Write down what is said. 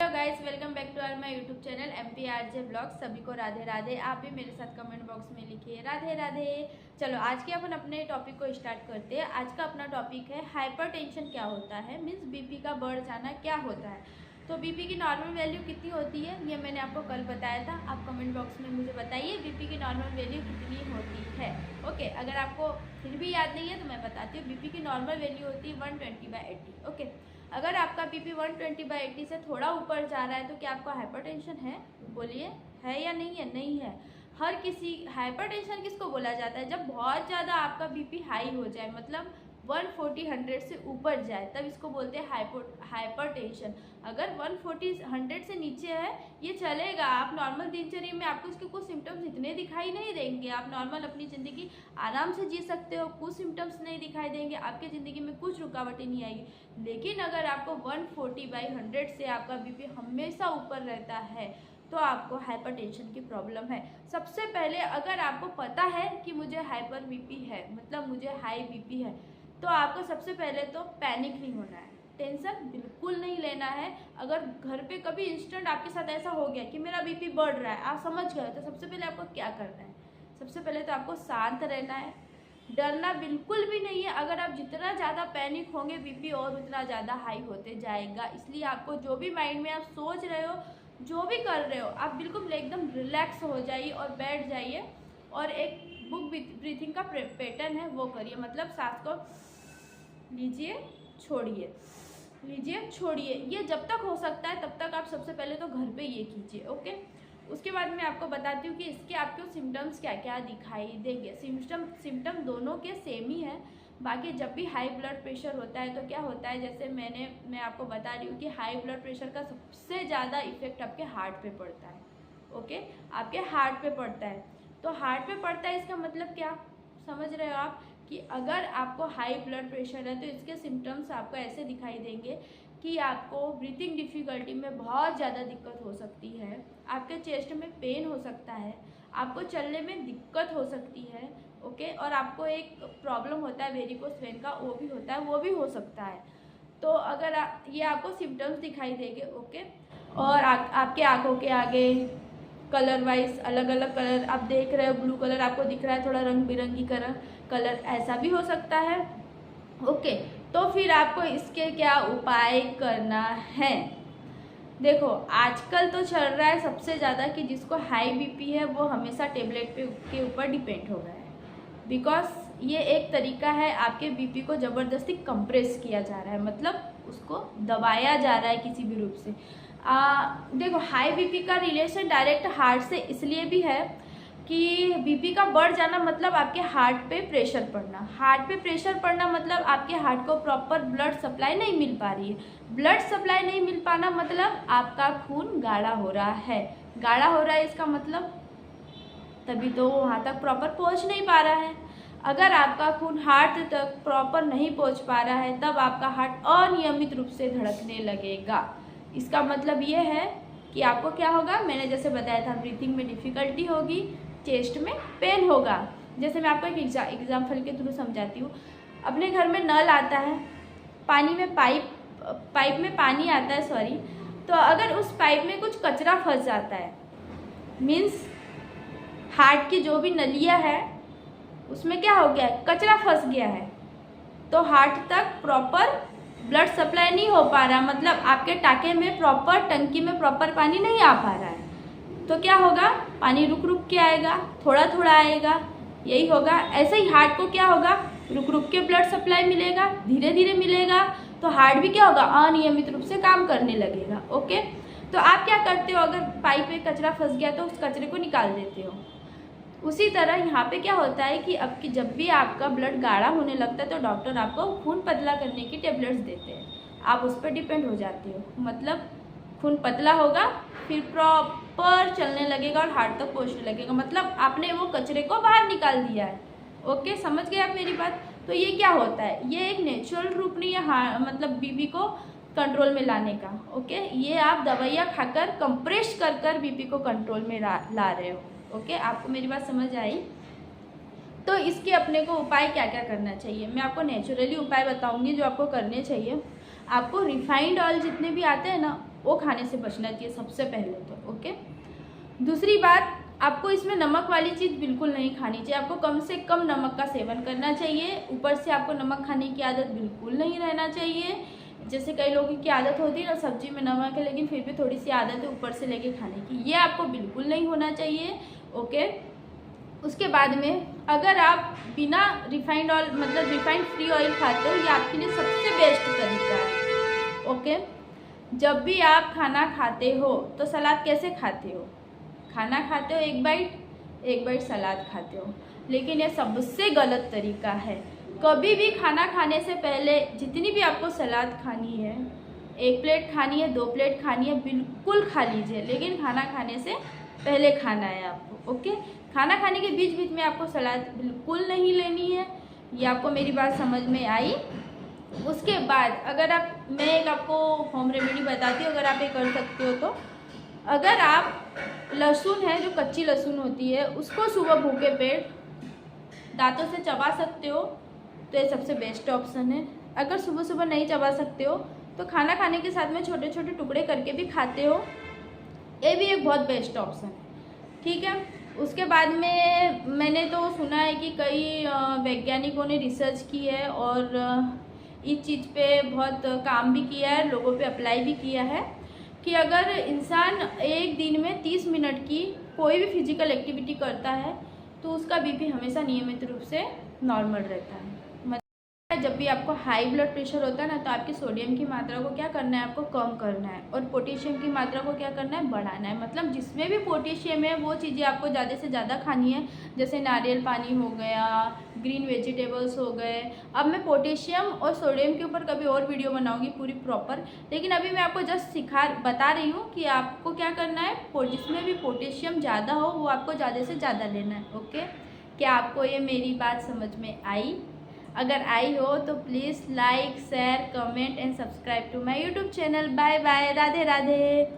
Hello guys, welcome back to our my YouTube channel MPRJ blogs. सभी को राधे राधे। आप भी मेरे साथ कमेंट बॉक्स में लिखिए राधे राधे। चलो आज के अपन अपने टॉपिक को स्टार्ट करते हैं। आज का अपना टॉपिक है हाइपरटेंशन क्या होता है, मीन्स बीपी का बढ़ जाना क्या होता है। तो बीपी की नॉर्मल वैल्यू कितनी होती है ये मैंने आपको कल बताया था। आप कमेंट बॉक्स में मुझे बताइए बीपी की नॉर्मल वैल्यू कितनी होती है। ओके, अगर आपको फिर भी याद नहीं है तो मैं बताती हूँ। बीपी की नॉर्मल वैल्यू होती है 120/80। ओके, अगर आपका बीपी 120/80 से थोड़ा ऊपर जा रहा है तो क्या आपको हाइपरटेंशन है? बोलिए, है या नहीं है? नहीं है। हर किसी हाइपरटेंशन किसको बोला जाता है? जब बहुत ज़्यादा आपका बीपी हाई हो जाए, मतलब 140/100 से ऊपर जाए, तब इसको बोलते हैं हाइपरटेंशन। अगर 140/100 से नीचे है ये चलेगा, आप नॉर्मल दिनचर्या में आपको इसके कुछ सिम्टम्स इतने दिखाई नहीं देंगे, आप नॉर्मल अपनी ज़िंदगी आराम से जी सकते हो, कुछ सिम्टम्स नहीं दिखाई देंगे, आपके ज़िंदगी में कुछ रुकावटें नहीं आएगी। लेकिन अगर आपको 140/100 से आपका बीपी हमेशा ऊपर रहता है तो आपको हाइपरटेंशन की प्रॉब्लम है। सबसे पहले अगर आपको पता है कि मुझे हाइपर बीपी है, मतलब मुझे हाई बीपी है, तो आपको सबसे पहले तो पैनिक नहीं होना है, टेंशन बिल्कुल नहीं लेना है। अगर घर पे कभी इंस्टेंट आपके साथ ऐसा हो गया कि मेरा बीपी बढ़ रहा है, आप समझ गए, तो सबसे पहले आपको क्या करना है? सबसे पहले तो आपको शांत रहना है, डरना बिल्कुल भी नहीं है। अगर आप जितना ज़्यादा पैनिक होंगे बीपी और उतना ज़्यादा हाई होते जाएगा। इसलिए आपको जो भी माइंड में आप सोच रहे हो, जो भी कर रहे हो, आप बिल्कुल एकदम रिलैक्स हो जाइए और बैठ जाइए और एक बुक ब्रीथिंग का पैटर्न है वो करिए। मतलब सांस को लीजिए, छोड़िए, लीजिए, छोड़िए। ये जब तक हो सकता है तब तक आप सबसे पहले तो घर पे ये कीजिए। ओके, उसके बाद मैं आपको बताती हूँ कि इसके आपको सिम्टम्स क्या क्या दिखाई देंगे। सिम्टम दोनों के सेम ही है। बाकी जब भी हाई ब्लड प्रेशर होता है तो क्या होता है, जैसे मैं आपको बता रही हूँ कि हाई ब्लड प्रेशर का सबसे ज़्यादा इफेक्ट आपके हार्ट पे पड़ता है। ओके, आपके हार्ट पे पड़ता है। तो हार्ट पे पड़ता है इसका मतलब क्या समझ रहे हो आप, कि अगर आपको हाई ब्लड प्रेशर है तो इसके सिम्टम्स आपको ऐसे दिखाई देंगे कि आपको ब्रीथिंग डिफ़िकल्टी में बहुत ज़्यादा दिक्कत हो सकती है, आपके चेस्ट में पेन हो सकता है, आपको चलने में दिक्कत हो सकती है। ओके, और आपको एक प्रॉब्लम होता है वेरिकोस वेन का, वो भी होता है, वो भी हो सकता है। तो अगर ये आपको सिम्टम्स दिखाई देंगे। ओके, और आपके आँखों के आगे कलर वाइज अलग अलग कलर आप देख रहे हो, ब्लू कलर आपको दिख रहा है, थोड़ा रंग बिरंगी कलर ऐसा भी हो सकता है। ओके, तो फिर आपको इसके क्या उपाय करना है? देखो, आजकल तो चल रहा है सबसे ज़्यादा कि जिसको हाई बीपी है वो हमेशा टेबलेट के ऊपर डिपेंड हो गया है। बिकॉज ये एक तरीका है, आपके बीपी को ज़बरदस्ती कंप्रेस किया जा रहा है, मतलब उसको दबाया जा रहा है किसी भी रूप से। देखो, हाई बीपी का रिलेशन डायरेक्ट हार्ट से इसलिए भी है कि बीपी का बढ़ जाना मतलब आपके हार्ट पे प्रेशर पड़ना। हार्ट पे प्रेशर पड़ना मतलब आपके हार्ट को प्रॉपर ब्लड सप्लाई नहीं मिल पा रही है। ब्लड सप्लाई नहीं मिल पाना मतलब आपका खून गाढ़ा हो रहा है। गाढ़ा हो रहा है इसका मतलब तभी तो वहाँ तक प्रॉपर पहुँच नहीं पा रहा है। अगर आपका खून हार्ट तक प्रॉपर नहीं पहुँच पा रहा है तब आपका हार्ट अनियमित रूप से धड़कने लगेगा। इसका मतलब ये है कि आपको क्या होगा, मैंने जैसे बताया था, ब्रीथिंग में डिफ़िकल्टी होगी, चेस्ट में पेन होगा। जैसे मैं आपको एक एग्जाम्पल के थ्रू समझाती हूँ। अपने घर में नल आता है, पानी में पाइप में पानी आता है, सॉरी। तो अगर उस पाइप में कुछ कचरा फंस जाता है, मीन्स हार्ट की जो भी नलियाँ है उसमें क्या हो गया है, कचरा फंस गया है, तो हार्ट तक प्रॉपर ब्लड सप्लाई नहीं हो पा रहा, मतलब आपके टाँके में प्रॉपर, टंकी में प्रॉपर पानी नहीं आ पा रहा है। तो क्या होगा, पानी रुक रुक के आएगा, थोड़ा थोड़ा आएगा, यही होगा। ऐसे ही हार्ट को क्या होगा, रुक रुक के ब्लड सप्लाई मिलेगा, धीरे धीरे मिलेगा, तो हार्ट भी क्या होगा, अनियमित रूप से काम करने लगेगा। ओके, तो आप क्या करते हो, अगर पाइप में कचरा फंस गया तो उस कचरे को निकाल देते हो। उसी तरह यहाँ पे क्या होता है कि अब कि जब भी आपका ब्लड गाढ़ा होने लगता है तो डॉक्टर आपको खून पतला करने की टेबलेट्स देते हैं, आप उस पर डिपेंड हो जाते हो। मतलब खून पतला होगा, फिर प्रॉपर चलने लगेगा और हार्ट तक पहुँचने लगेगा, मतलब आपने वो कचरे को बाहर निकाल दिया है। ओके, समझ गए आप मेरी बात? तो ये क्या होता है, ये एक नेचुरल रूप नहीं है, मतलब बीपी को कंट्रोल में लाने का। ओके, ये आप दवाइयाँ खाकर कंप्रेस कर कर बीपी को कंट्रोल में ला रहे हो। ओके, आपको मेरी बात समझ आई? तो इसके अपने को उपाय क्या क्या करना चाहिए, मैं आपको नेचुरली उपाय बताऊंगी जो आपको करने चाहिए। आपको रिफाइंड ऑयल जितने भी आते हैं ना, वो खाने से बचना चाहिए सबसे पहले तो। ओके, दूसरी बात, आपको इसमें नमक वाली चीज़ बिल्कुल नहीं खानी चाहिए। आपको कम से कम नमक का सेवन करना चाहिए। ऊपर से आपको नमक खाने की आदत बिल्कुल नहीं रहना चाहिए। जैसे कई लोगों की आदत होती है ना, सब्जी में नमक है लेकिन फिर भी थोड़ी सी आदत है ऊपर से लेके खाने की, ये आपको बिल्कुल नहीं होना चाहिए। ओके, उसके बाद में अगर आप बिना रिफाइंड ऑयल मतलब रिफाइंड फ्री ऑयल खाते हो, ये आपके लिए सबसे बेस्ट तरीका है। ओके, जब भी आप खाना खाते हो तो सलाद कैसे खाते हो? खाना खाते हो एक बाइट सलाद खाते हो, लेकिन ये सबसे गलत तरीका है। कभी भी खाना खाने से पहले जितनी भी आपको सलाद खानी है, 1 प्लेट खानी है, 2 प्लेट खानी है, बिल्कुल खा लीजिए, लेकिन खाना खाने से पहले खाना है आपको। ओके, खाना खाने के बीच बीच में आपको सलाद बिल्कुल नहीं लेनी है। ये आपको मेरी बात समझ में आई? उसके बाद अगर मैं एक आपको होम रेमेडी बताती हूँ, अगर आप ये कर सकते हो तो, अगर आप लहसुन है, जो कच्ची लहसुन होती है, उसको सुबह भूखे पेट दांतों से चबा सकते हो तो ये सबसे बेस्ट ऑप्शन है। अगर सुबह सुबह नहीं चबा सकते हो तो खाना खाने के साथ में छोटे छोटे टुकड़े करके भी खाते हो, ये भी एक बहुत बेस्ट ऑप्शन है। ठीक है, उसके बाद में मैंने तो सुना है कि कई वैज्ञानिकों ने रिसर्च की है और इस चीज़ पे बहुत काम भी किया है, लोगों पे अप्लाई भी किया है कि अगर इंसान एक दिन में 30 मिनट की कोई भी फिजिकल एक्टिविटी करता है तो उसका बीपी हमेशा नियमित रूप से नॉर्मल रहता है। जब भी आपको हाई ब्लड प्रेशर होता है ना, तो आपकी सोडियम की मात्रा को क्या करना है, आपको कम करना है, और पोटेशियम की मात्रा को क्या करना है, बढ़ाना है। मतलब जिसमें भी पोटेशियम है वो चीज़ें आपको ज़्यादा से ज़्यादा खानी है, जैसे नारियल पानी हो गया, ग्रीन वेजिटेबल्स हो गए। अब मैं पोटेशियम और सोडियम के ऊपर कभी और वीडियो बनाऊँगी पूरी प्रॉपर, लेकिन अभी मैं आपको जस्ट बता रही हूँ कि आपको क्या करना है, जिसमें भी पोटेशियम ज़्यादा हो वो आपको ज़्यादा से ज़्यादा लेना है। ओके, क्या आपको ये मेरी बात समझ में आई? अगर आई हो तो please like, share, comment and subscribe to my YouTube channel. Bye bye, Radhe Radhe.